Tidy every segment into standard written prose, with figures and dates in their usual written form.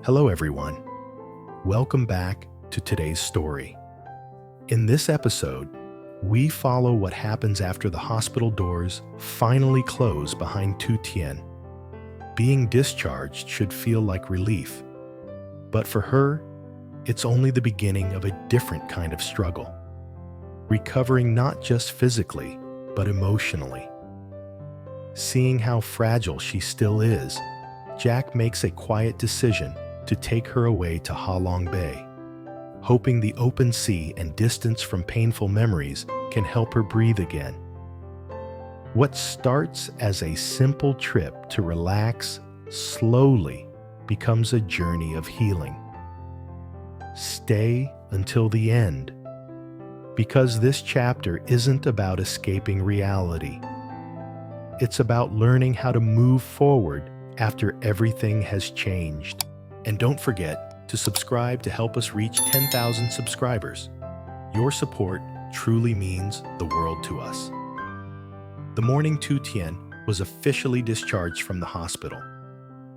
Hello everyone. Welcome back to today's story. In this episode, we follow what happens after the hospital doors finally close behind Tu Tien. Being discharged should feel like relief, but for her, it's only the beginning of a different kind of struggle. Recovering not just physically, but emotionally. Seeing how fragile she still is, Jack makes a quiet decision to take her away to Halong Bay, hoping the open sea and distance from painful memories can help her breathe again. What starts as a simple trip to relax slowly becomes a journey of healing. Stay until the end, because this chapter isn't about escaping reality. It's about learning how to move forward after everything has changed. And don't forget to subscribe to help us reach 10,000 subscribers. Your support truly means the world to us. The morning Tu Tien was officially discharged from the hospital.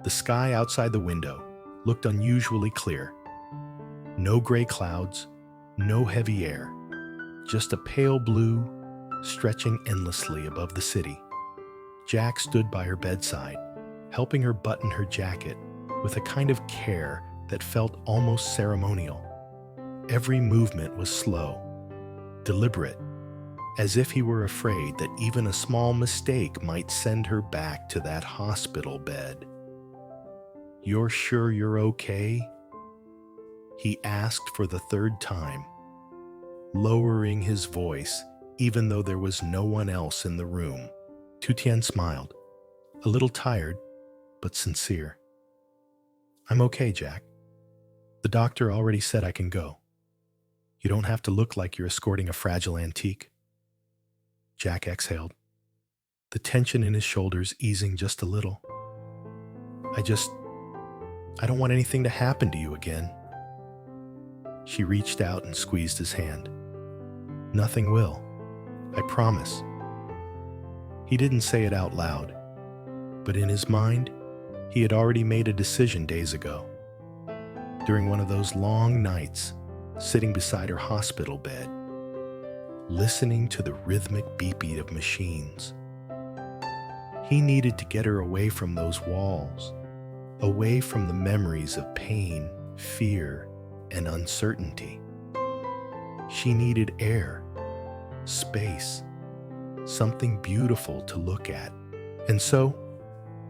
The sky outside the window looked unusually clear. No gray clouds, no heavy air, just a pale blue stretching endlessly above the city. Jack stood by her bedside, helping her button her jacket with a kind of care that felt almost ceremonial. Every movement was slow, deliberate, as if he were afraid that even a small mistake might send her back to that hospital bed. "You're sure you're okay?" he asked for the third time, lowering his voice even though there was no one else in the room. Tu Tien smiled, a little tired, but sincere. "I'm okay, Jack. The doctor already said I can go. You don't have to look like you're escorting a fragile antique." Jack exhaled, the tension in his shoulders easing just a little. I don't want anything to happen to you again." She reached out and squeezed his hand. "Nothing will. I promise." He didn't say it out loud, but in his mind, he had already made a decision days ago. During one of those long nights, sitting beside her hospital bed, listening to the rhythmic beeping of machines. He needed to get her away from those walls, away from the memories of pain, fear, and uncertainty. She needed air, space, something beautiful to look at. And so,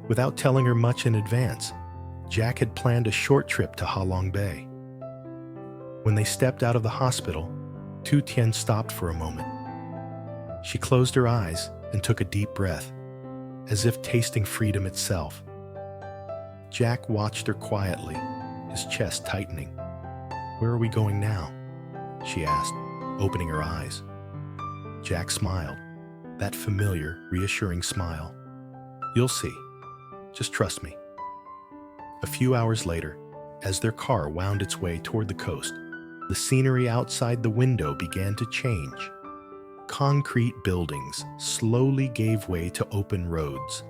without telling her much in advance, Jack had planned a short trip to Halong Bay. When they stepped out of the hospital, Tu Tien stopped for a moment. She closed her eyes and took a deep breath, as if tasting freedom itself. Jack watched her quietly, his chest tightening. "Where are we going now?" she asked, opening her eyes. Jack smiled, that familiar, reassuring smile. "You'll see. Just trust me." A few hours later, as their car wound its way toward the coast, the scenery outside the window began to change. Concrete buildings slowly gave way to open roads,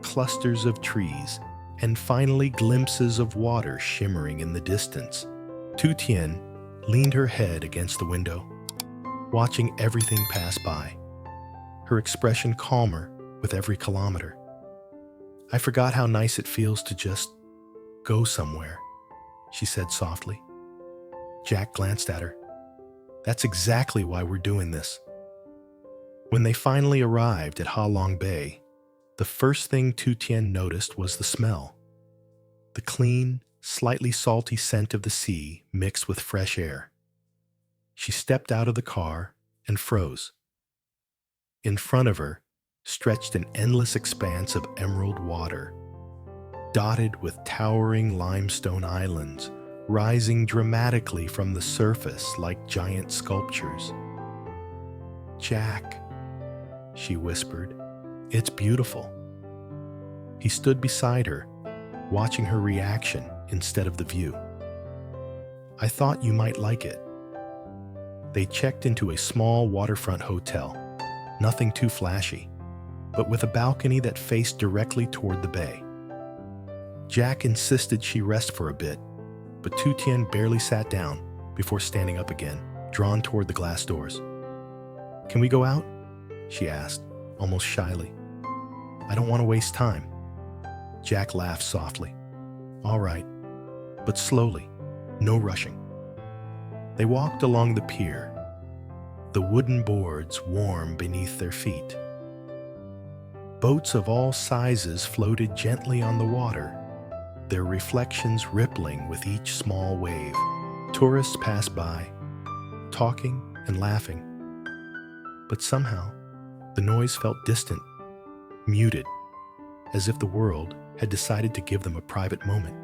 clusters of trees, and finally glimpses of water shimmering in the distance. Tu Tien leaned her head against the window, watching everything pass by, her expression calmer with every kilometer. "I forgot how nice it feels to just go somewhere," she said softly. Jack glanced at her. "That's exactly why we're doing this." When they finally arrived at Halong Bay, the first thing Tu Tien noticed was the smell. The clean, slightly salty scent of the sea mixed with fresh air. She stepped out of the car and froze. In front of her stretched an endless expanse of emerald water, dotted with towering limestone islands rising dramatically from the surface like giant sculptures. "Jack," she whispered, "it's beautiful." He stood beside her, watching her reaction instead of the view. "I thought you might like it." They checked into a small waterfront hotel, nothing too flashy, but with a balcony that faced directly toward the bay. Jack insisted she rest for a bit, but Tu Tien barely sat down before standing up again, drawn toward the glass doors. "Can we go out?" she asked, almost shyly. "I don't want to waste time." Jack laughed softly. "All right, but slowly, no rushing." They walked along the pier, the wooden boards warm beneath their feet. Boats of all sizes floated gently on the water, their reflections rippling with each small wave. Tourists passed by, talking and laughing. But somehow, the noise felt distant, muted, as if the world had decided to give them a private moment.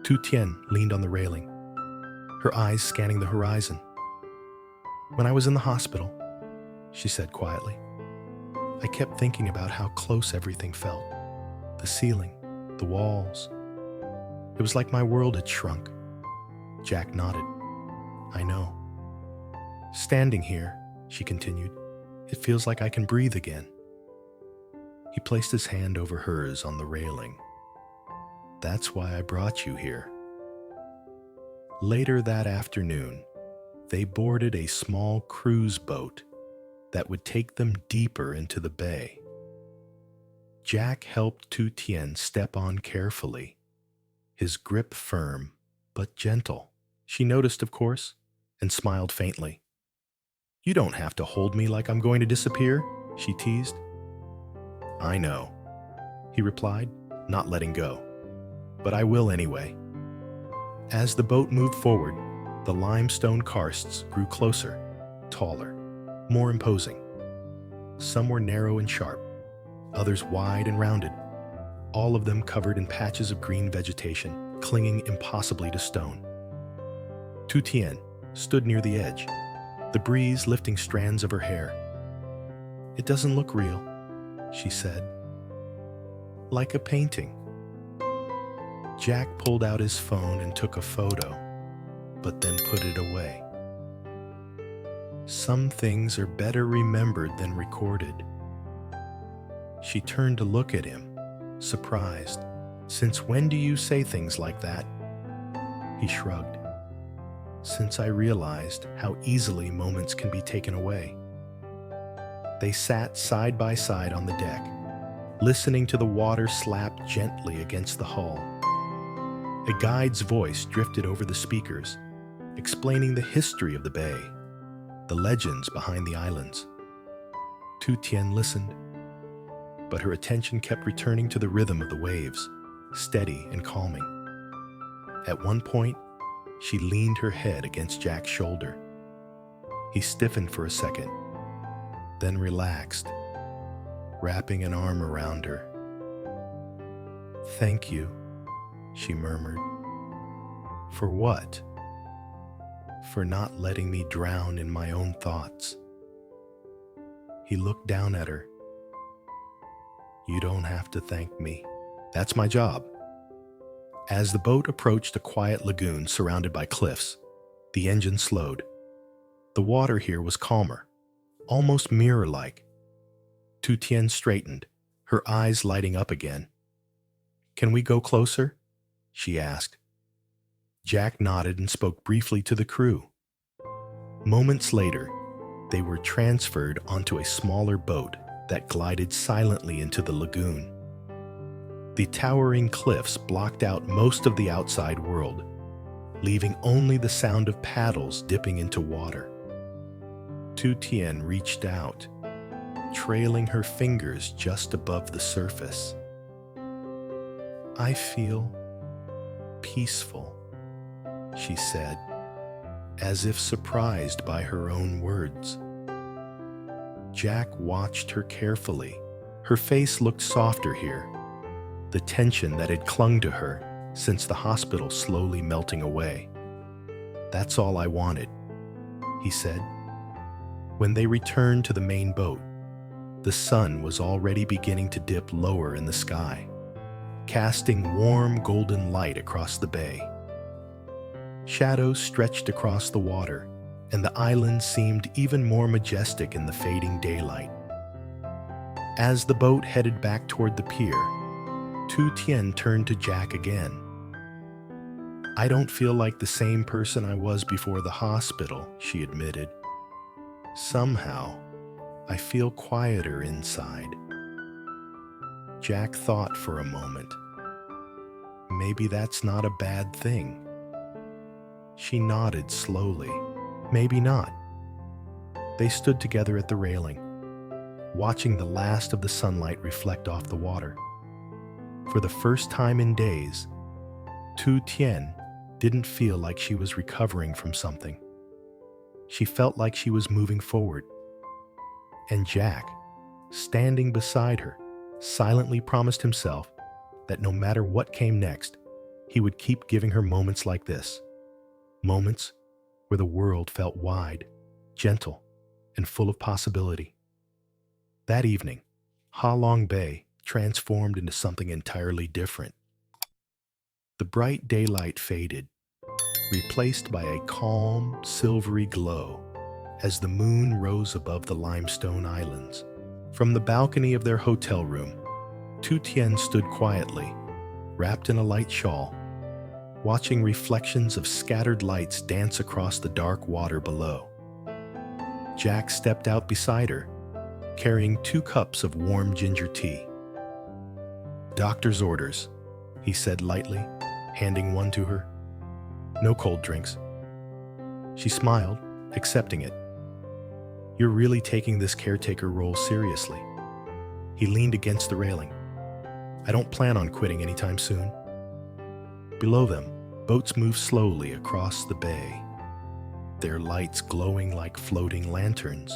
Tu Tien leaned on the railing, her eyes scanning the horizon. "When I was in the hospital," she said quietly, "I kept thinking about how close everything felt. The ceiling, the walls. It was like my world had shrunk." Jack nodded. "I know. Standing here," she continued, "it feels like I can breathe again." He placed his hand over hers on the railing. "That's why I brought you here." Later that afternoon, they boarded a small cruise boat that would take them deeper into the bay. Jack helped Tu Tien step on carefully, his grip firm but gentle. She noticed, of course, and smiled faintly. "You don't have to hold me like I'm going to disappear," she teased. "I know," he replied, not letting go. "But I will anyway." As the boat moved forward, the limestone karsts grew closer, taller, more imposing. Some were narrow and sharp, others wide and rounded, all of them covered in patches of green vegetation, clinging impossibly to stone. Tu Tien stood near the edge, the breeze lifting strands of her hair. "It doesn't look real," she said. "Like a painting." Jack pulled out his phone and took a photo, but then put it away. Some things are better remembered than recorded. She turned to look at him, surprised. "Since when do you say things like that?" He shrugged. "Since I realized how easily moments can be taken away." They sat side by side on the deck, listening to the water slap gently against the hull. A guide's voice drifted over the speakers, explaining the history of the bay, the legends behind the islands. Tu Tien listened, but her attention kept returning to the rhythm of the waves, steady and calming. At one point, she leaned her head against Jack's shoulder. He stiffened for a second, then relaxed, wrapping an arm around her. "Thank you," she murmured. "For what?" "For not letting me drown in my own thoughts." He looked down at her. "You don't have to thank me. That's my job." As the boat approached a quiet lagoon surrounded by cliffs, the engine slowed. The water here was calmer, almost mirror-like. Tu Tien straightened, her eyes lighting up again. "Can we go closer?" she asked. Jack nodded and spoke briefly to the crew. Moments later, they were transferred onto a smaller boat that glided silently into the lagoon. The towering cliffs blocked out most of the outside world, leaving only the sound of paddles dipping into water. Tu Tien reached out, trailing her fingers just above the surface. "I feel peaceful," she said, as if surprised by her own words. Jack watched her carefully. Her face looked softer here, the tension that had clung to her since the hospital slowly melting away. "That's all I wanted," he said. When they returned to the main boat, the sun was already beginning to dip lower in the sky, casting warm golden light across the bay. Shadows stretched across the water, and the island seemed even more majestic in the fading daylight. As the boat headed back toward the pier, Tu Tien turned to Jack again. I don't feel like the same person I was before the hospital, she admitted. Somehow, I feel quieter inside. Jack thought for a moment. Maybe that's not a bad thing. She nodded slowly. Maybe not. They stood together at the railing, watching the last of the sunlight reflect off the water. For the first time in days, Tu Tien didn't feel like she was recovering from something. She felt like she was moving forward. And Jack, standing beside her, silently promised himself that no matter what came next, he would keep giving her moments like this. Moments where the world felt wide, gentle, and full of possibility. That evening, Halong Bay transformed into something entirely different. The bright daylight faded, replaced by a calm, silvery glow as the moon rose above the limestone islands. From the balcony of their hotel room, Tu Tien stood quietly, wrapped in a light shawl, watching reflections of scattered lights dance across the dark water below. Jack stepped out beside her, carrying 2 cups of warm ginger tea. "Doctor's orders," he said lightly, handing one to her. "No cold drinks." She smiled, accepting it. "You're really taking this caretaker role seriously." He leaned against the railing. "I don't plan on quitting anytime soon." Below them, boats moved slowly across the bay, their lights glowing like floating lanterns.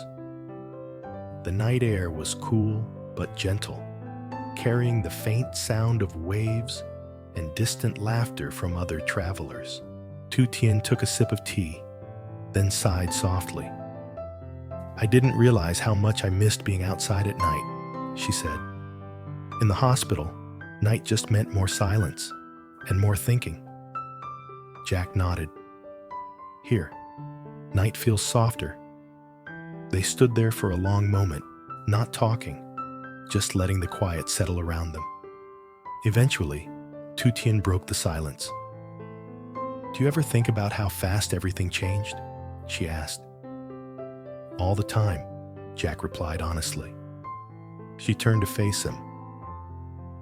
The night air was cool but gentle, carrying the faint sound of waves and distant laughter from other travelers. Tu Tien took a sip of tea, then sighed softly. "I didn't realize how much I missed being outside at night," she said. "In the hospital, night just meant more silence and more thinking." Jack nodded. "Here, night feels softer." They stood there for a long moment, not talking, just letting the quiet settle around them. Eventually, Tu Tien broke the silence. "Do you ever think about how fast everything changed?" she asked. "All the time," Jack replied honestly. She turned to face him.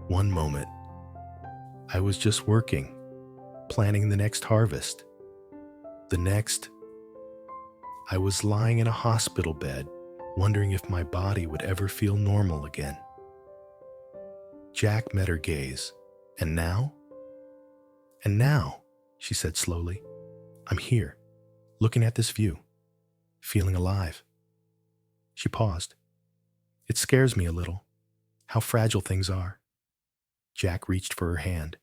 "One moment, I was just working, planning the next harvest. The next, I was lying in a hospital bed, wondering if my body would ever feel normal again." Jack met her gaze. "And now?" "And now," she said slowly, "I'm here, looking at this view, feeling alive." She paused. "It scares me a little, how fragile things are." Jack reached for her hand.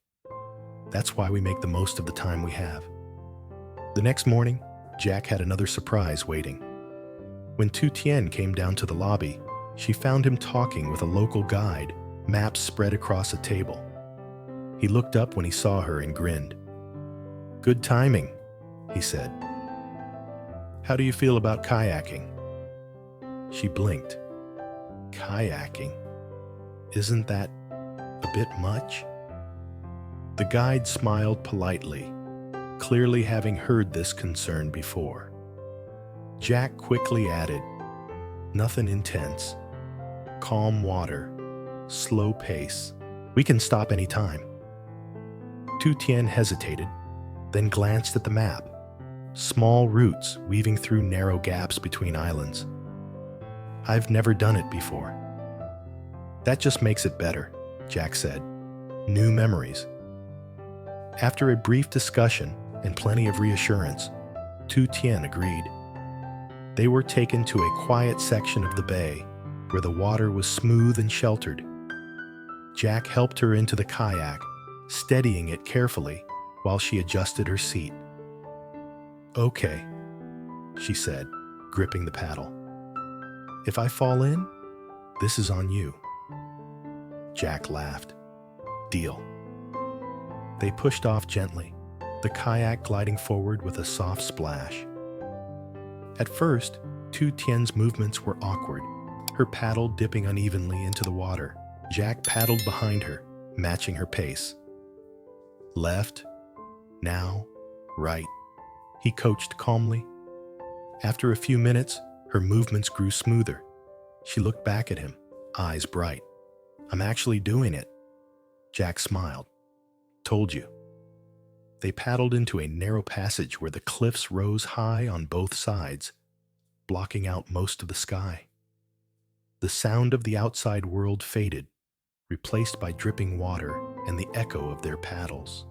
"That's why we make the most of the time we have." The next morning, Jack had another surprise waiting. When Tu Tien came down to the lobby, she found him talking with a local guide, maps spread across a table. He looked up when he saw her and grinned. "Good timing," he said. "How do you feel about kayaking?" She blinked. "Kayaking? Isn't that a bit much?" The guide smiled politely, clearly having heard this concern before. Jack quickly added, "Nothing intense. Calm water, slow pace. We can stop any time." Tu Tien hesitated, then glanced at the map. Small routes weaving through narrow gaps between islands. "I've never done it before." "That just makes it better," Jack said. "New memories." After a brief discussion and plenty of reassurance, Tu Tien agreed. They were taken to a quiet section of the bay where the water was smooth and sheltered. Jack helped her into the kayak, steadying it carefully while she adjusted her seat. "Okay," she said, gripping the paddle. "If I fall in, this is on you." Jack laughed. "Deal." They pushed off gently, the kayak gliding forward with a soft splash. At first, Tu Tien's movements were awkward, her paddle dipping unevenly into the water. Jack paddled behind her, matching her pace. Left, now, right, he coached calmly. After a few minutes, her movements grew smoother. She looked back at him, eyes bright. "I'm actually doing it." Jack smiled. "Told you." They paddled into a narrow passage where the cliffs rose high on both sides, blocking out most of the sky. The sound of the outside world faded, replaced by dripping water and the echo of their paddles.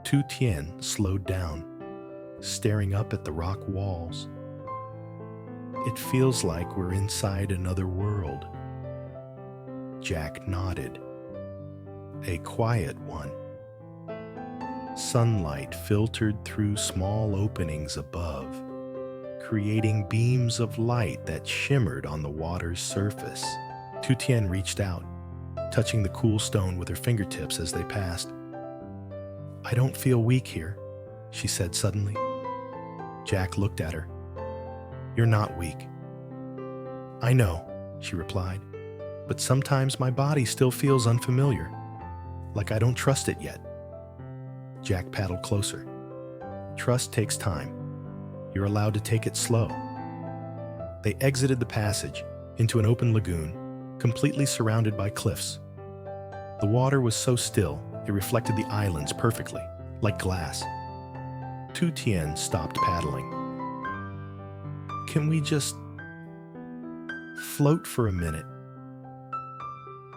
Tu Tien slowed down, staring up at the rock walls. "It feels like we're inside another world." Jack nodded. "A quiet one." Sunlight filtered through small openings above, creating beams of light that shimmered on the water's surface. Tu Tien reached out, touching the cool stone with her fingertips as they passed. "I don't feel weak here," she said suddenly. Jack looked at her. "You're not weak." "I know," she replied, "but sometimes my body still feels unfamiliar, like I don't trust it yet." Jack paddled closer. "Trust takes time. You're allowed to take it slow." They exited the passage into an open lagoon, completely surrounded by cliffs. The water was so still, it reflected the islands perfectly, like glass. Tu Tien stopped paddling. "Can we just float for a minute?"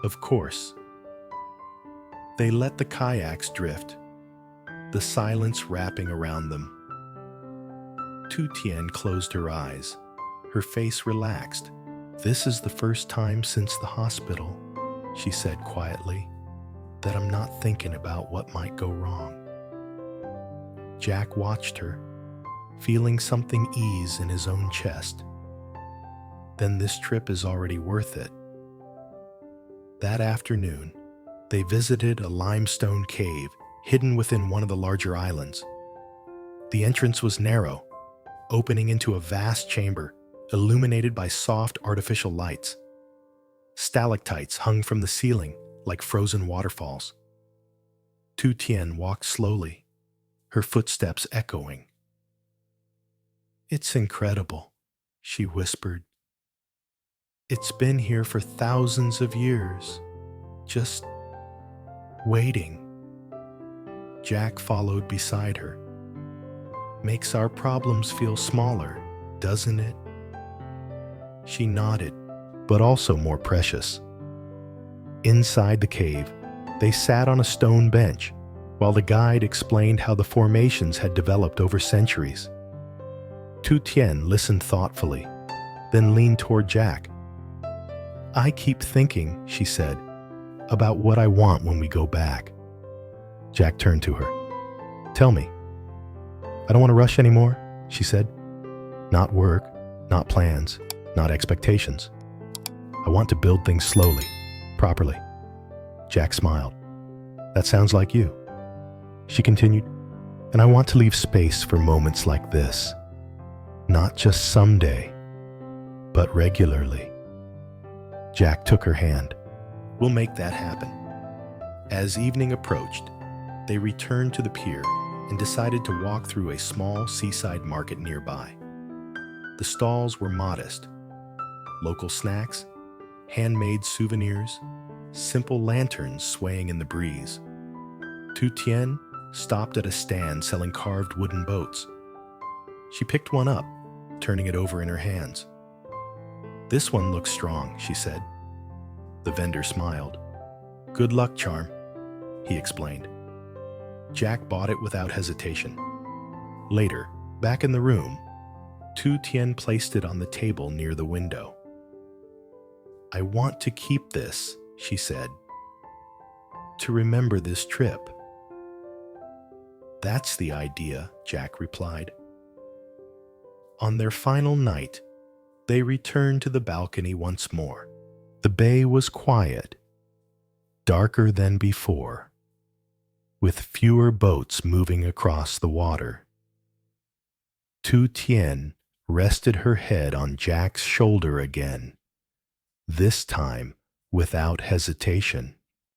"Of course." They let the kayaks drift, the silence wrapping around them. Tu Tien closed her eyes, her face relaxed. "This is the first time since the hospital," she said quietly, "that I'm not thinking about what might go wrong." Jack watched her, feeling something ease in his own chest. "Then this trip is already worth it." That afternoon, they visited a limestone cave hidden within one of the larger islands. The entrance was narrow, opening into a vast chamber illuminated by soft artificial lights. Stalactites hung from the ceiling like frozen waterfalls. Tu Tien walked slowly, her footsteps echoing. "It's incredible," she whispered. "It's been here for thousands of years, just waiting." Jack followed beside her. "Makes our problems feel smaller, doesn't it?" She nodded, but also more precious. Inside the cave, they sat on a stone bench while the guide explained how the formations had developed over centuries. Tu Tien listened thoughtfully, then leaned toward Jack. "I keep thinking," she said, "about what I want when we go back." Jack turned to her. "Tell me." "I don't want to rush anymore," she said. "Not work, not plans, not expectations. I want to build things slowly, properly." Jack smiled. "That sounds like you." She continued, "And I want to leave space for moments like this. Not just someday, but regularly." Jack took her hand. "We'll make that happen." As evening approached, they returned to the pier and decided to walk through a small seaside market nearby. The stalls were modest. Local snacks, handmade souvenirs, simple lanterns swaying in the breeze. Tu Tien stopped at a stand selling carved wooden boats. She picked one up, turning it over in her hands. "This one looks strong," she said. The vendor smiled. "Good luck, charm," he explained. Jack bought it without hesitation. Later, back in the room, Tu Tien placed it on the table near the window. "I want to keep this," she said, "to remember this trip." "That's the idea," Jack replied. On their final night, they returned to the balcony once more. The bay was quiet, darker than before, with fewer boats moving across the water. Tu Tien rested her head on Jack's shoulder again, this time without hesitation.